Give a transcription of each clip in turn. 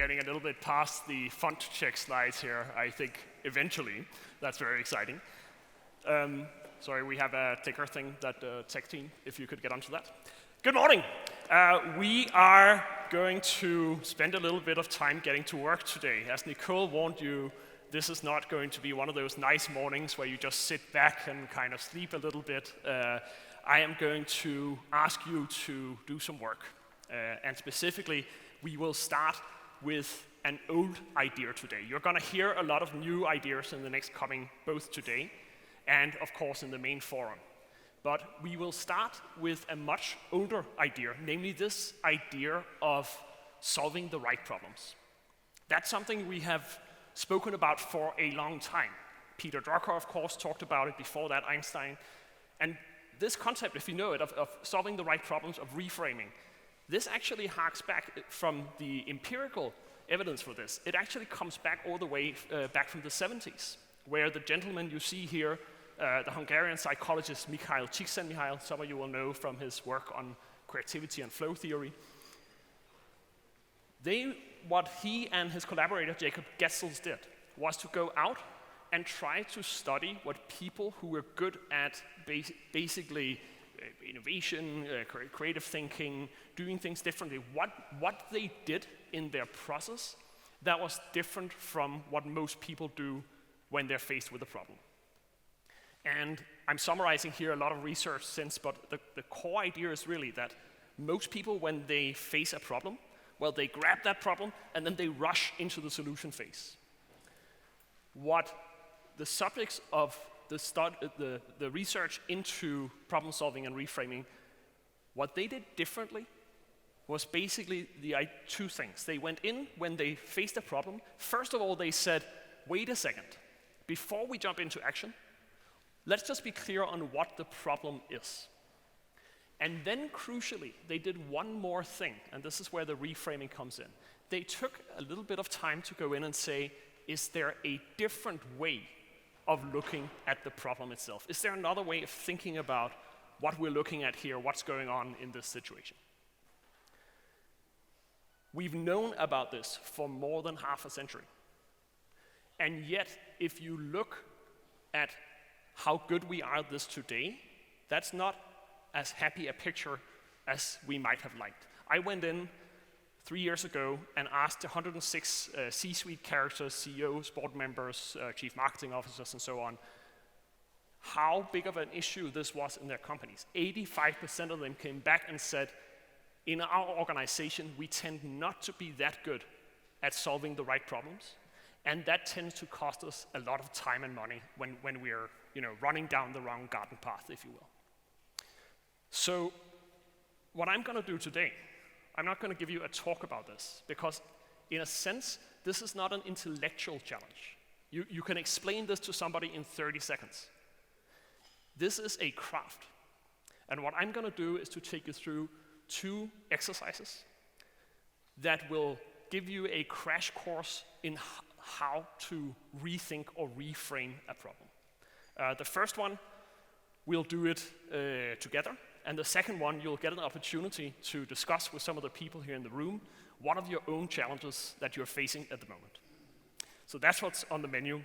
getting a little bit past the font check slides here, I think, eventually. That's very exciting. Sorry, we have a ticker thing that tech team, if you could get onto that. Good morning. We are going to spend a little bit of time getting to work today. As Nicole warned you, this is not going to be one of those nice mornings where you just sit back and kind of sleep a little bit. I am going to ask you to do some work. And specifically, we will start with an old idea today. You're going to hear a lot of new ideas in the next coming, both today and, of course, in the main forum. But we will start with a much older idea, namely this idea of solving the right problems. That's something we have spoken about for a long time. Peter Drucker, of course, talked about it, before that Einstein. And this concept, if you know it, of solving the right problems, of reframing, this actually harks back from the empirical evidence for this. It actually comes back all the way back from the 70s, where the gentleman you see here, the Hungarian psychologist Mihaly Csikszentmihalyi, some of you will know from his work on creativity and flow theory. What he and his collaborator Jacob Getzels did was to go out and try to study what people who were good at basically innovation, creative thinking, doing things differently, what they did in their process that was different from what most people do when they're faced with a problem. And I'm summarizing here a lot of research since, but the core idea is really that most people, when they face a problem, well, they grab that problem and then they rush into the solution phase. What the subjects of the research into problem solving and reframing, what they did differently was basically two things. They went in when they faced a problem. First of all, they said, wait a second, before we jump into action, let's just be clear on what the problem is. And then, crucially, they did one more thing, and this is where the reframing comes in. They took a little bit of time to go in and say, is there a different way of looking at the problem itself? Is there another way of thinking about what we're looking at here, what's going on in this situation? We've known about this for more than half a century. And yet, if you look at how good we are at this today, that's not as happy a picture as we might have liked. I went in 3 years ago and asked 106 C-suite characters, CEOs, board members, chief marketing officers, and so on, how big of an issue this was in their companies. 85% of them came back and said, in our organization, we tend not to be that good at solving the right problems, and that tends to cost us a lot of time and money when we're running down the wrong garden path, if you will. So what I'm going to do today, I'm not going to give you a talk about this, because in a sense, this is not an intellectual challenge. You can explain this to somebody in 30 seconds. This is a craft. And what I'm going to do is to take you through 2 exercises that will give you a crash course in how to rethink or reframe a problem. The first one, we'll do it together. And the second one, you'll get an opportunity to discuss with some of the people here in the room one of your own challenges that you're facing at the moment. So that's what's on the menu.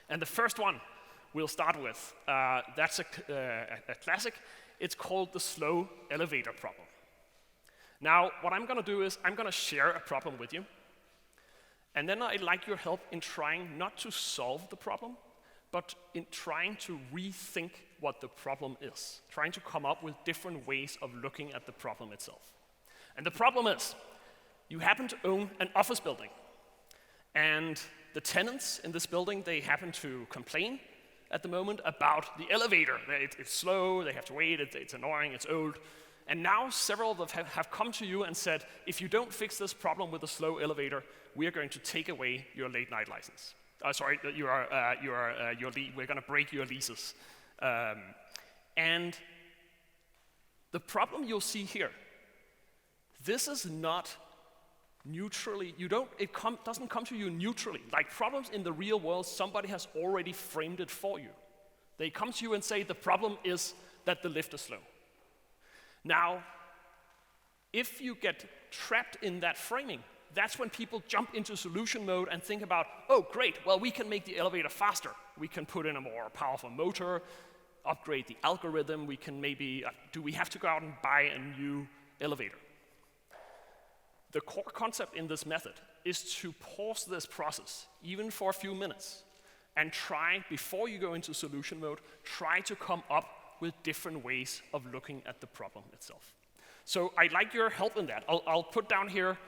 And the first one we'll start with, that's a classic. It's called the slow elevator problem. Now, what I'm going to do is I'm going to share a problem with you. And then I'd like your help in trying not to solve the problem, but in trying to rethink what the problem is, trying to come up with different ways of looking at the problem itself. And the problem is, you happen to own an office building, and the tenants in this building, they happen to complain at the moment about the elevator. It's slow, they have to wait, it's annoying, it's old. And now several of them have come to you and said, if you don't fix this problem with the slow elevator, we are going to take away your late night license. We're going to break your leases. And the problem you'll see here, this is not neutrally, doesn't come to you neutrally. Like problems in the real world, somebody has already framed it for you. They come to you and say, the problem is that the lift is slow. Now, if you get trapped in that framing, that's when people jump into solution mode and think about, oh, great, well, we can make the elevator faster. We can put in a more powerful motor, upgrade the algorithm. We can maybe, do we have to go out and buy a new elevator? The core concept in this method is to pause this process, even for a few minutes, and try, before you go into solution mode, try to come up with different ways of looking at the problem itself. So I'd like your help in that. I'll put down here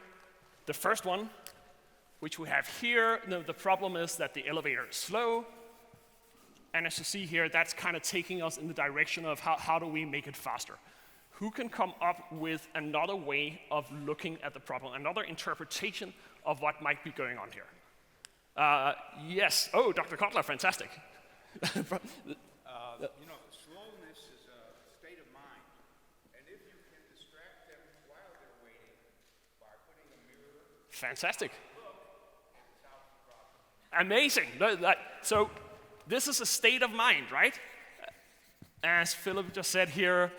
the first one, which we have here. The problem is that the elevator is slow. And as you see here, that's kind of taking us in the direction of how do we make it faster. Who can come up with another way of looking at the problem, another interpretation of what might be going on here? Yes. Oh, Dr. Kotler, fantastic. Slowness is a state of mind. And if you can distract them while they're waiting by putting a mirror... Fantastic. Look, it solves the problem. Amazing. So this is a state of mind, right? As Philip just said here,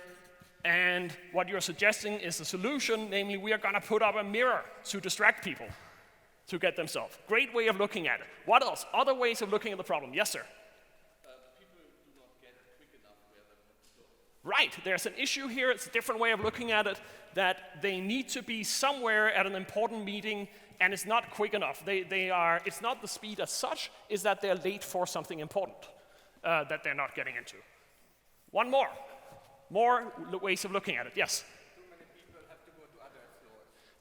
and what you're suggesting is a solution, namely we are going to put up a mirror to distract people to get themselves. Great way of looking at it. What else? Other ways of looking at the problem. Yes, sir? People do not get quick enough where they want to go. Right. There's an issue here. It's a different way of looking at it, that they need to be somewhere at an important meeting, and it's not quick enough. It's not the speed as such, it's that they're late for something important that they're not getting into. One more. More ways of looking at it. Yes?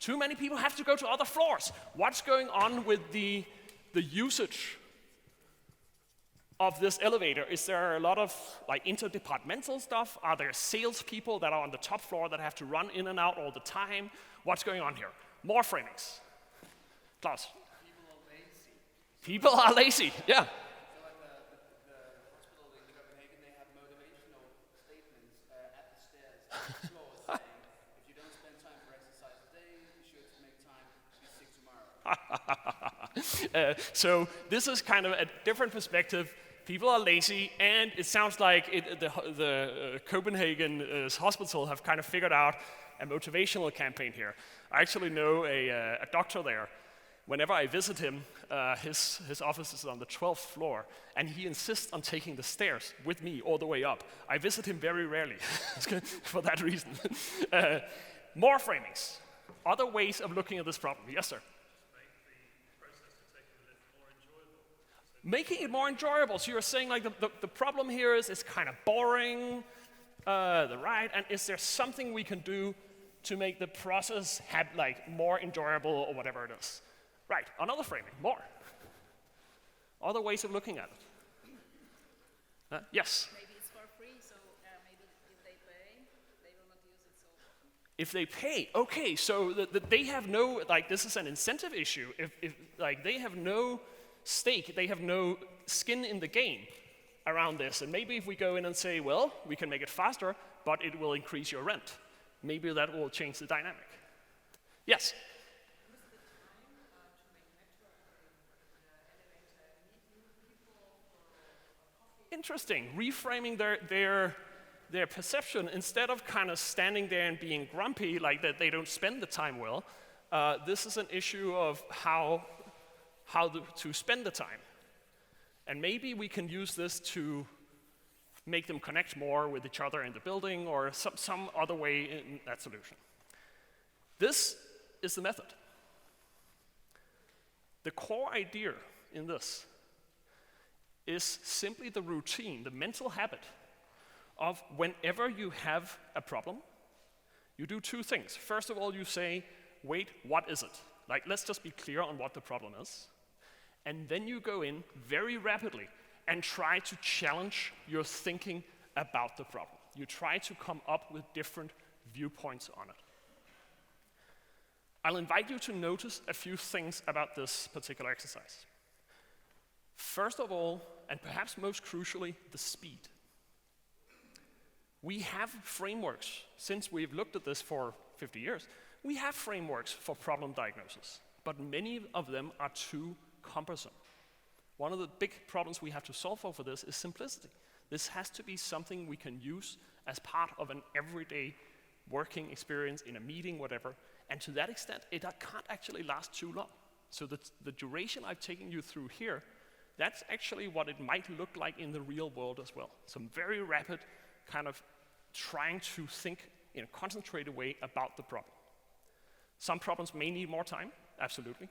Too many people have to go to other floors. What's going on with the usage of this elevator? Is there a lot of interdepartmental stuff? Are there salespeople that are on the top floor that have to run in and out all the time? What's going on here? More framings. Klaus? People are lazy, yeah. So at the hospital in Copenhagen, they have motivational statements at the stairs, at the floor, saying, if you don't spend time for exercise today, you should make time to be sick tomorrow. So this is kind of a different perspective. People are lazy, and it sounds like the Copenhagen hospital have kind of figured out a motivational campaign here. I actually know a doctor there. Whenever I visit him, his office is on the 12th floor, and he insists on taking the stairs with me all the way up. I visit him very rarely for that reason. More framings. Other ways of looking at this problem. Yes, sir? Making it more enjoyable. So you're saying the problem here is it's kind of boring, right? And is there something we can do to make the process more enjoyable or whatever it is? Right, another framing, more. Other ways of looking at it. Yes? Maybe it's for free, so maybe if they pay, they will not use it so often. If they pay, okay, so they have no, this is an incentive issue. If they have no stake, they have no skin in the game around this. And maybe if we go in and say, well, we can make it faster, but it will increase your rent. Maybe that will change the dynamic. Yes? Interesting. Reframing their perception, instead of kind of standing there and being grumpy, like that they don't spend the time well, this is an issue of how to spend the time. And maybe we can use this to make them connect more with each other in the building, or some other way in that solution. This is the method. The core idea in this is simply the routine, the mental habit of whenever you have a problem, you do two things. First of all, you say, wait, what is it? Let's just be clear on what the problem is. And then you go in very rapidly and try to challenge your thinking about the problem. You try to come up with different viewpoints on it. I'll invite you to notice a few things about this particular exercise. First of all, and perhaps most crucially, the speed. We have frameworks, since we've looked at this for 50 years, we have frameworks for problem diagnosis, but many of them are too cumbersome. One of the big problems we have to solve for this is simplicity. This has to be something we can use as part of an everyday working experience, in a meeting, whatever. And to that extent, it can't actually last too long. So the duration I've taken you through here, that's actually what it might look like in the real world as well. Some very rapid kind of trying to think in a concentrated way about the problem. Some problems may need more time, absolutely.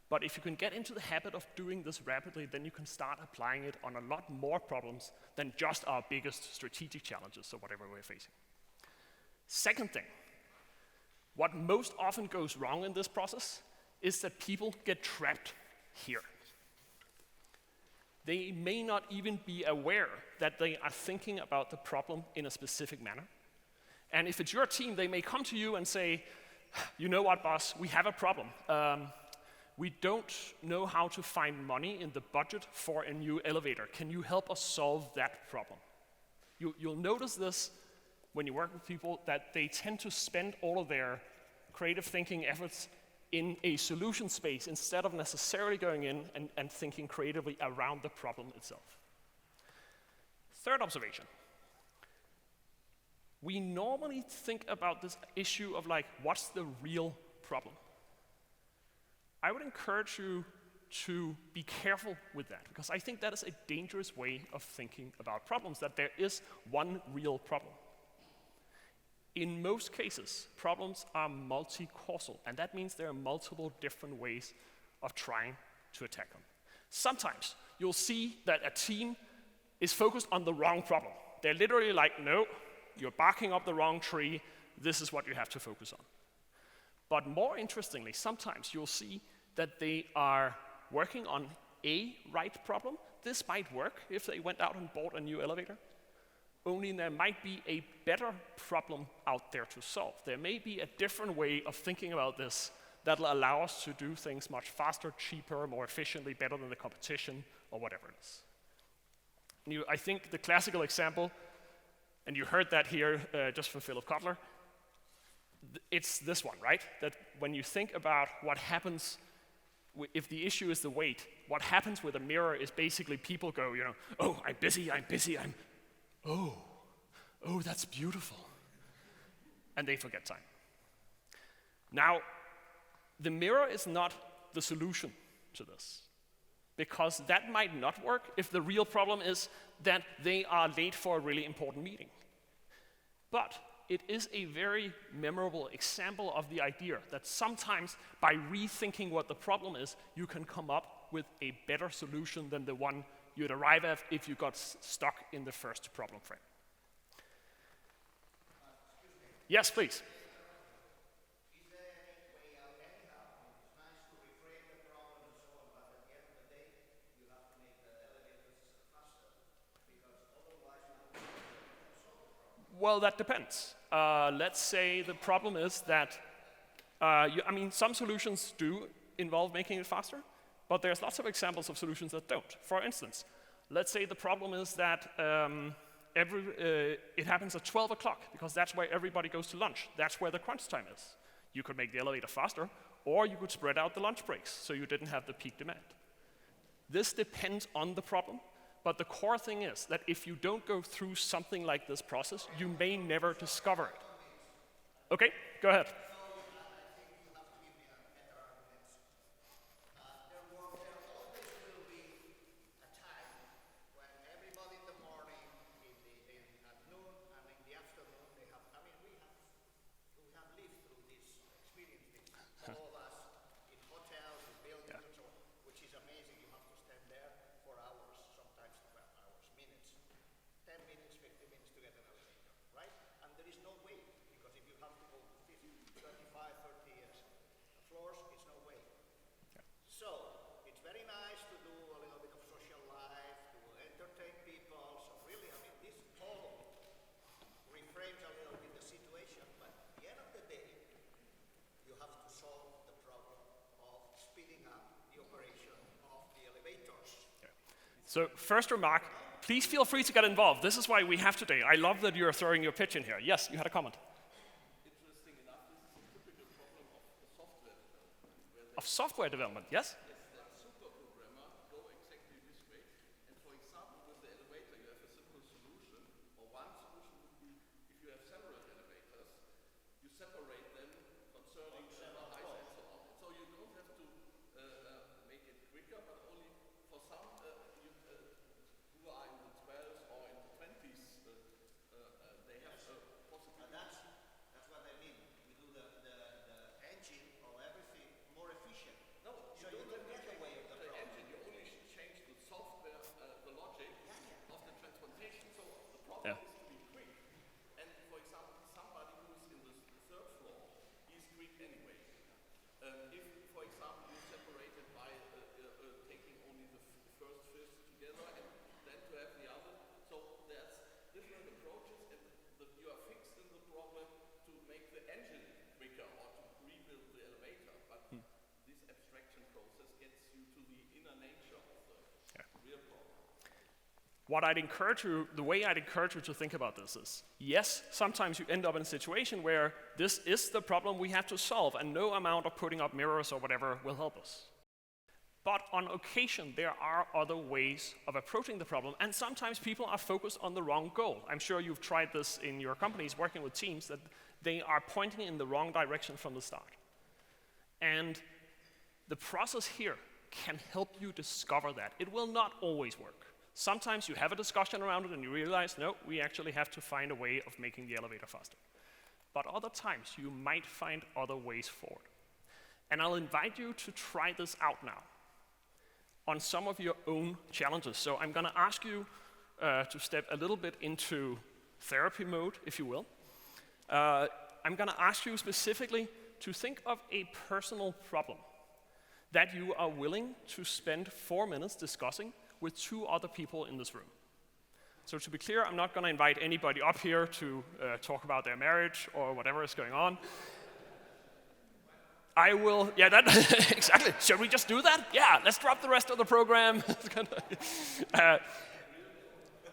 But if you can get into the habit of doing this rapidly, then you can start applying it on a lot more problems than just our biggest strategic challenges or whatever we're facing. Second thing, what most often goes wrong in this process is that people get trapped here. They may not even be aware that they are thinking about the problem in a specific manner. And if it's your team, they may come to you and say, you know what, boss, we have a problem. We don't know how to find money in the budget for a new elevator. Can you help us solve that problem? You'll notice this when you work with people, that they tend to spend all of their creative thinking efforts in a solution space instead of necessarily going in and thinking creatively around the problem itself. Third observation. We normally think about this issue of like, what's the real problem? I would encourage you to be careful with that, because I think that is a dangerous way of thinking about problems, that there is one real problem. In most cases, problems are multi-causal, and that means there are multiple different ways of trying to attack them. Sometimes you'll see that a team is focused on the wrong problem. They're literally like, no, you're barking up the wrong tree, this is what you have to focus on. But more interestingly, sometimes you'll see that they are working on a right problem. This might work if they went out and bought a new elevator. Only there might be a better problem out there to solve. There may be a different way of thinking about this that will allow us to do things much faster, cheaper, more efficiently, better than the competition, or whatever it is. I think the classical example, and you heard that here just from Philip Kotler, it's this one, right? That when you think about what happens if the issue is the weight, what happens with a mirror is basically people go, oh, I'm busy, oh, that's beautiful. And they forget time. Now, the mirror is not the solution to this, because that might not work if the real problem is that they are late for a really important meeting. But it is a very memorable example of the idea that sometimes by rethinking what the problem is, you can come up with a better solution than the one you'd arrive at if you got stuck in the first problem frame. Yes, please. Is there any way out anyhow? It's nice to reframe the problem and so on, but at the end of the day, you have to make the elevators faster, because otherwise you won't solve the problem. Well, that depends. Let's say the problem is that, some solutions do involve making it faster, but there's lots of examples of solutions that don't. For instance, let's say the problem is that it happens at 12 o'clock, because that's where everybody goes to lunch. That's where the crunch time is. You could make the elevator faster, or you could spread out the lunch breaks so you didn't have the peak demand. This depends on the problem, but the core thing is that if you don't go through something like this process, you may never discover it. Okay, go ahead. So first remark, please feel free to get involved. This is why we have today. I love that you're throwing your pitch in here. Yes, you had a comment. Interesting enough, this is a typical problem Of of software development. software development, yes? That super programmer go exactly this way. And for example, with the elevator, you have a simple solution, or one solution would be if you have several elevators, first fist together and then to have the other. So there's different approaches, and you are fixed in the problem to make the engine quicker or to rebuild the elevator. But this abstraction process gets you to the inner nature of the real problem. The way I'd encourage you to think about this is, yes, sometimes you end up in a situation where this is the problem we have to solve, and no amount of putting up mirrors or whatever will help us. But on occasion, there are other ways of approaching the problem, and sometimes people are focused on the wrong goal. I'm sure you've tried this in your companies, working with teams, that they are pointing in the wrong direction from the start. And the process here can help you discover that. It will not always work. Sometimes you have a discussion around it and you realize, no, we actually have to find a way of making the elevator faster. But other times, you might find other ways forward. And I'll invite you to try this out now on some of your own challenges. So I'm going to ask you to step a little bit into therapy mode, if you will. I'm going to ask you specifically to think of a personal problem that you are willing to spend 4 minutes discussing with 2 other people in this room. So to be clear, I'm not going to invite anybody up here to talk about their marriage or whatever is going on. I will, yeah, that, exactly. Should we just do that? Yeah, let's drop the rest of the program.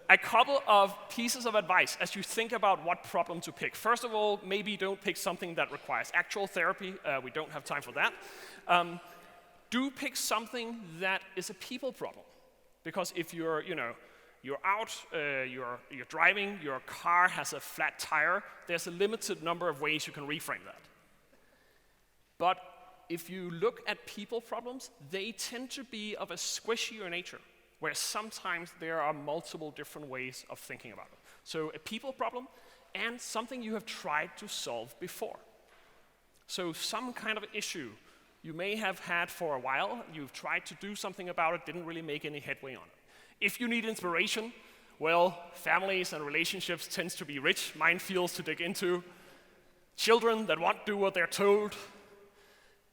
A couple of pieces of advice as you think about what problem to pick. First of all, maybe don't pick something that requires actual therapy. We don't have time for that. Do pick something that is a people problem. Because if you're out, you're driving, your car has a flat tire, there's a limited number of ways you can reframe that. But if you look at people problems, they tend to be of a squishier nature, where sometimes there are multiple different ways of thinking about it. So a people problem and something you have tried to solve before. So some kind of issue you may have had for a while, you've tried to do something about it, didn't really make any headway on it. If you need inspiration, well, families and relationships tends to be rich minefields to dig into. Children that won't do what they're told.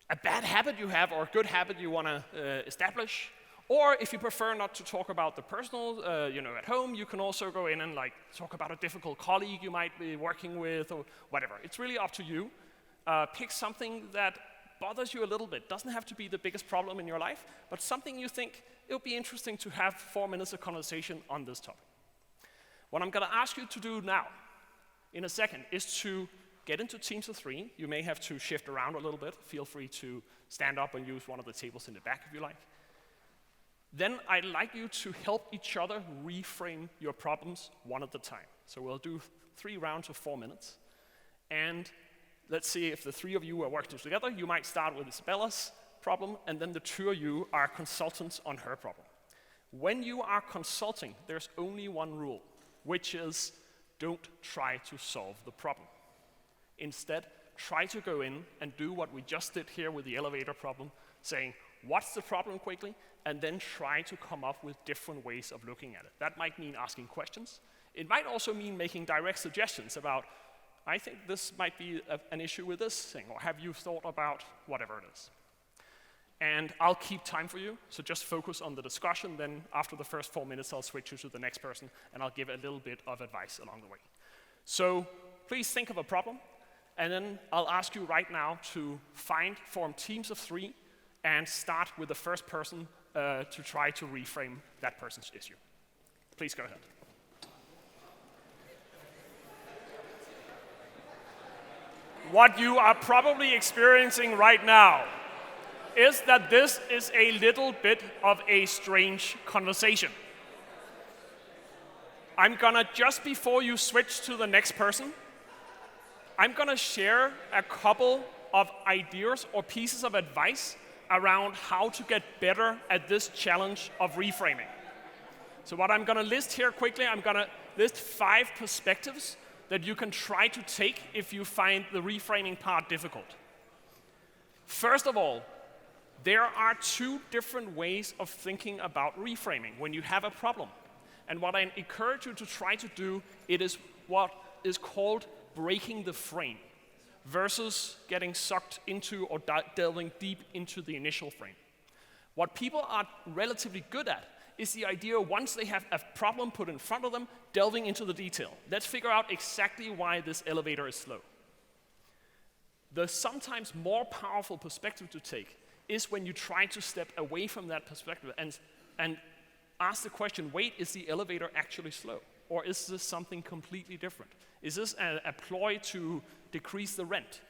A bad habit you have or a good habit you want to establish. Or if you prefer not to talk about the personal, at home, you can also go in and talk about a difficult colleague you might be working with or whatever. It's really up to you. Pick something that bothers you a little bit. Doesn't have to be the biggest problem in your life, but something you think it would be interesting to have 4 minutes of conversation on this topic. What I'm going to ask you to do now, in a second, is to get into teams of 3. You may have to shift around a little bit. Feel free to stand up and use one of the tables in the back if you like. Then I'd like you to help each other reframe your problems one at a time. So we'll do 3 rounds of 4 minutes. And let's see if the 3 of you are working together. You might start with Isabella's problem, and then the 2 of you are consultants on her problem. When you are consulting, there's only one rule, which is don't try to solve the problem. Instead, try to go in and do what we just did here with the elevator problem, saying, what's the problem quickly, and then try to come up with different ways of looking at it. That might mean asking questions. It might also mean making direct suggestions about, I think this might be an issue with this thing, or have you thought about whatever it is? And I'll keep time for you, so just focus on the discussion. Then after the first 4 minutes, I'll switch you to the next person, and I'll give a little bit of advice along the way. So please think of a problem, and then I'll ask you right now to form teams of 3, and start with the first person to try to reframe that person's issue. Please go ahead. What you are probably experiencing right now is that this is a little bit of a strange conversation. I'm gonna, just before you switch to the next person, I'm gonna share a couple of ideas or pieces of advice around how to get better at this challenge of reframing. So what I'm gonna list here quickly, I'm gonna list 5 perspectives that you can try to take if you find the reframing part difficult. First of all, there are 2 different ways of thinking about reframing when you have a problem. And what I encourage you to try to do, it is what is called breaking the frame versus getting sucked into or delving deep into the initial frame. What people are relatively good at is the idea once they have a problem put in front of them, delving into the detail. Let's figure out exactly why this elevator is slow. The sometimes more powerful perspective to take is when you try to step away from that perspective and ask the question, wait, is the elevator actually slow? Or is this something completely different? Is this a ploy to decrease the rent?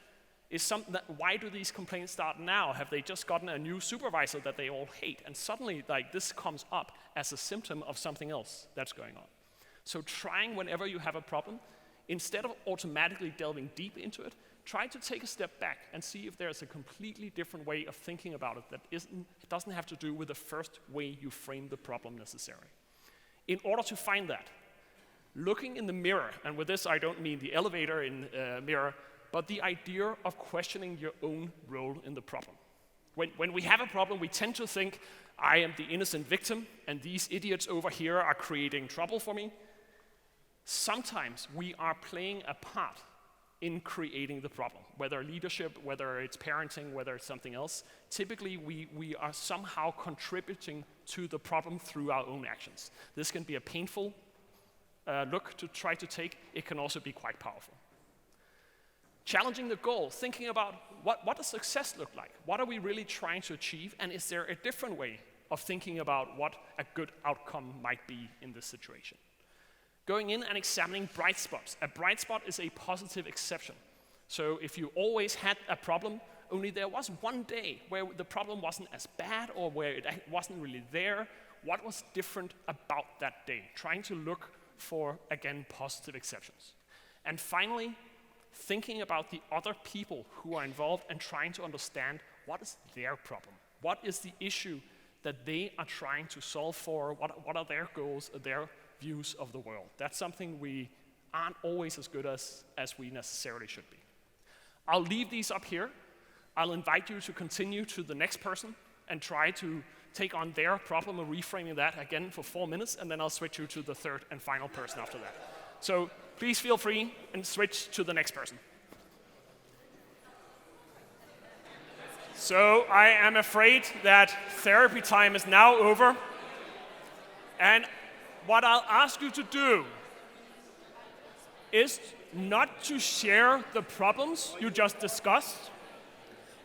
Why do these complaints start now? Have they just gotten a new supervisor that they all hate? And suddenly, like, this comes up as a symptom of something else that's going on. So trying whenever you have a problem, instead of automatically delving deep into it, try to take a step back and see if there's a completely different way of thinking about it that doesn't have to do with the first way you frame the problem necessarily. In order to find that, looking in the mirror, and with this I don't mean the elevator in mirror, but the idea of questioning your own role in the problem. When we have a problem, we tend to think, I am the innocent victim, and these idiots over here are creating trouble for me. Sometimes we are playing a part in creating the problem, whether leadership, whether it's parenting, whether it's something else. Typically, we are somehow contributing to the problem through our own actions. This can be a painful look to try to take. It can also be quite powerful. Challenging the goal, thinking about what does success look like? What are we really trying to achieve? And is there a different way of thinking about what a good outcome might be in this situation? Going in and examining bright spots. A bright spot is a positive exception. So if you always had a problem, only there was one day where the problem wasn't as bad or where it wasn't really there, what was different about that day? Trying to look for, again, positive exceptions. And finally, thinking about the other people who are involved and trying to understand what is their problem. What is the issue that they are trying to solve for? What are their goals, their views of the world? That's something we aren't always as good as we necessarily should be. I'll leave these up here. I'll invite you to continue to the next person and try to take on their problem of reframing that again for 4 minutes, and then I'll switch you to the third and final person after that. So please feel free and switch to the next person. So I am afraid that therapy time is now over. And what I'll ask you to do is not to share the problems you just discussed.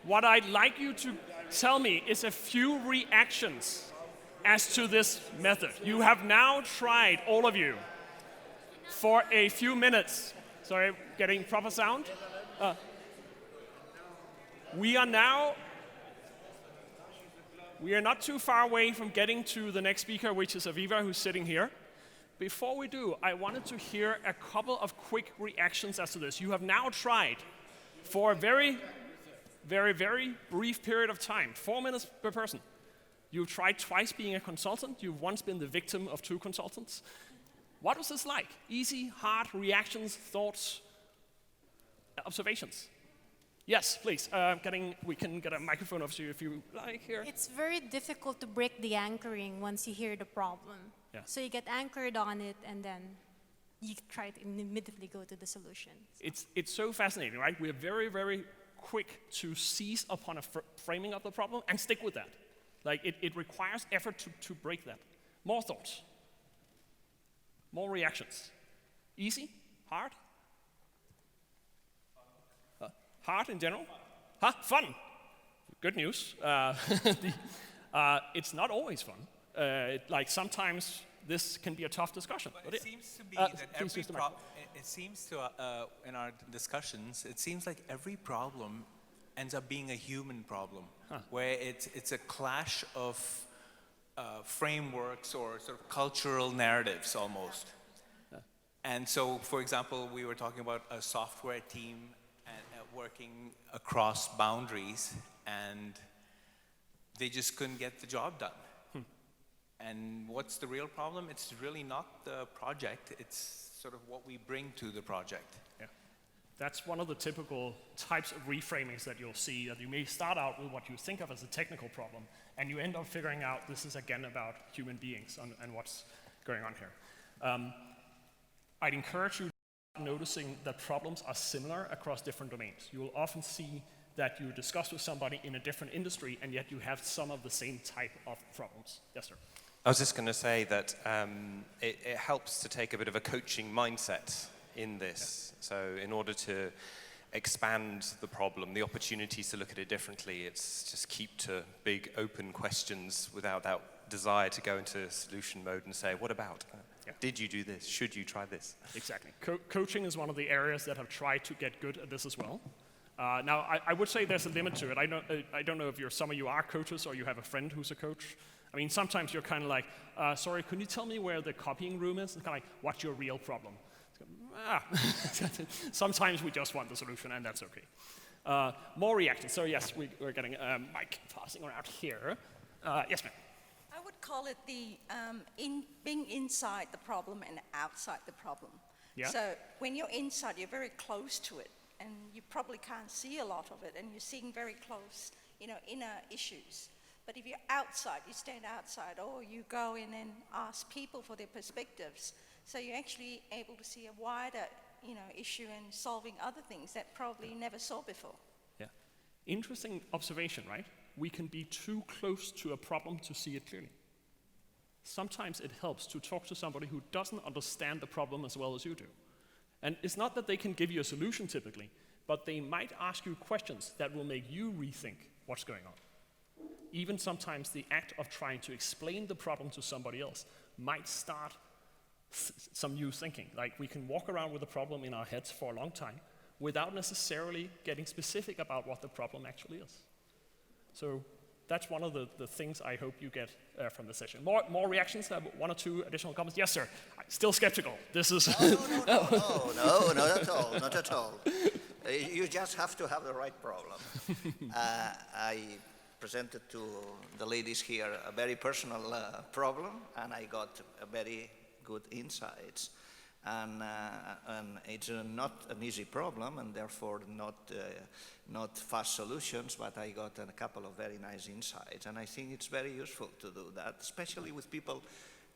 What I'd like you to tell me is a few reactions as to this method. You have now tried, all of you, for a few minutes. Sorry, getting proper sound? We are not too far away from getting to the next speaker, which is Aviva, who's sitting here. Before we do, I wanted to hear a couple of quick reactions as to this. You have now tried for a very, very, very brief period of time, 4 minutes per person. You've tried twice being a consultant. You've once been the victim of 2 consultants. What was this like? Easy, hard, reactions, thoughts, observations? Yes, please. We can get a microphone over to you if you like here. It's very difficult to break the anchoring once you hear the problem. Yeah. So you get anchored on it, and then you try to immediately go to the solution. It's so fascinating, right? We're very, very quick to seize upon a framing of the problem and stick with that. Like, it requires effort to break that. More thoughts. More reactions. Easy? Hard? Hard in general? Fun. Good news. It's not always fun. Like sometimes this can be a tough discussion. But it seems to be that every problem, it seems to, in our discussions, it seems like every problem ends up being a human problem, where it's a clash of frameworks or sort of cultural narratives almost. And so, for example, we were talking about a software team working across boundaries, and they just couldn't get the job done. And what's the real problem? It's really not the project, it's sort of what we bring to the project. Yeah. That's one of the typical types of reframings that you'll see, that you may start out with what you think of as a technical problem, and you end up figuring out this is again about human beings and what's going on here. I'd encourage you noticing that problems are similar across different domains. You will often see that you discuss with somebody in a different industry, and yet you have some of the same type of problems. Yes, sir? I was just going to say that it helps to take a bit of a coaching mindset in this. So in order to expand the problem, the opportunities to look at it differently, it's just keep to big open questions without that desire to go into solution mode and say, what about? Did you do this? Should you try this? Exactly. Coaching is one of the areas that have tried to get good at this as well. Now, I would say there's a limit to it. I don't know if some of you are coaches or you have a friend who's a coach. I mean, sometimes you're kind of like, sorry, can you tell me where the copying room is? It's kind of like, what's your real problem? Sometimes we just want the solution, and that's okay. More reactions. So yes, we're getting a mic passing around here. Yes, ma'am. I would call it the being inside the problem and outside the problem. Yeah. So when you're inside, you're very close to it, and you probably can't see a lot of it, and you're seeing very close, inner issues. But if you're outside, you stand outside, or you go in and ask people for their perspectives, so you're actually able to see a wider, issue and solving other things that probably you never saw before. Yeah. Interesting observation, right? We can be too close to a problem to see it clearly. Sometimes it helps to talk to somebody who doesn't understand the problem as well as you do. And it's not that they can give you a solution typically, but they might ask you questions that will make you rethink what's going on. Even sometimes the act of trying to explain the problem to somebody else might start some new thinking. Like, we can walk around with a problem in our heads for a long time without necessarily getting specific about what the problem actually is. So that's one of the things I hope you get from the session. More reactions? One or two additional comments? Yes, sir. I'm still skeptical. This is... No, not at all, not at all. You just have to have the right problem. I presented to the ladies here a very personal problem, and I got a very good insights. And it's not an easy problem, and therefore not fast solutions, but I got a couple of very nice insights. And I think it's very useful to do that, especially with people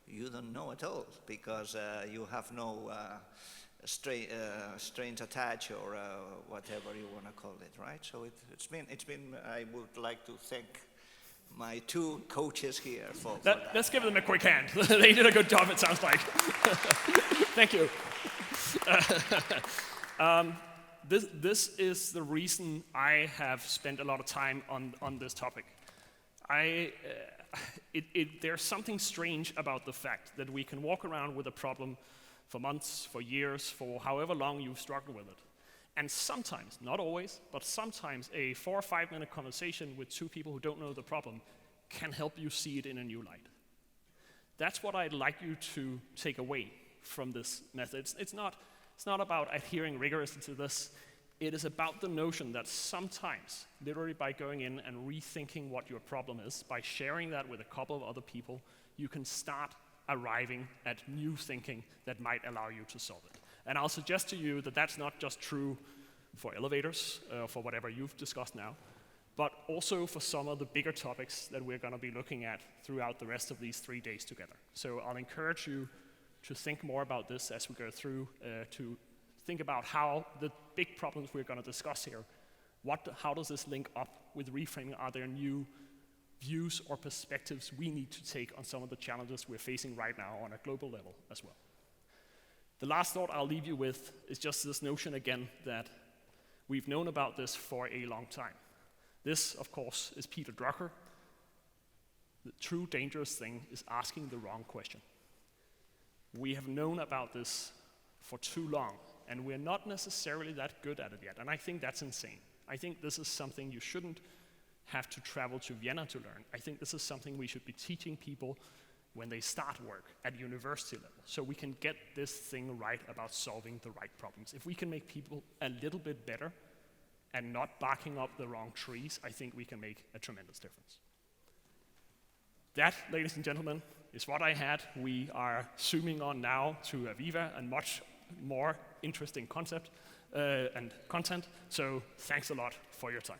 you don't know at all, because you have no strings attached or whatever you want to call it, right? So it's been. I would like to thank my two coaches here for that. Let's give them a quick hand. They did a good job, it sounds like. Thank you. This is the reason I have spent a lot of time on this topic. There's something strange about the fact that we can walk around with a problem for months, for years, for however long you've struggled with it. And sometimes, not always, but sometimes a 4 or 5 minute conversation with two people who don't know the problem can help you see it in a new light. That's what I'd like you to take away from this method. It's not about adhering rigorously to this. It is about the notion that sometimes, literally by going in and rethinking what your problem is, by sharing that with a couple of other people, you can start arriving at new thinking that might allow you to solve it. And I'll suggest to you that that's not just true for elevators, for whatever you've discussed now, but also for some of the bigger topics that we're going to be looking at throughout the rest of these 3 days together. So I'll encourage you to think more about this as we go through, to think about how the big problems we're going to discuss here, how does this link up with reframing? Are there new views or perspectives we need to take on some of the challenges we're facing right now on a global level as well? The last thought I'll leave you with is just this notion again that we've known about this for a long time. This, of course, is Peter Drucker. The true dangerous thing is asking the wrong question. We have known about this for too long, and we're not necessarily that good at it yet, and I think that's insane. I think this is something you shouldn't have to travel to Vienna to learn. I think this is something we should be teaching people when they start work at university level, so we can get this thing right about solving the right problems. If we can make people a little bit better and not barking up the wrong trees, I think we can make a tremendous difference. That, ladies and gentlemen, is what I had. We are zooming on now to Aviva and much more interesting concept and content, so thanks a lot for your time.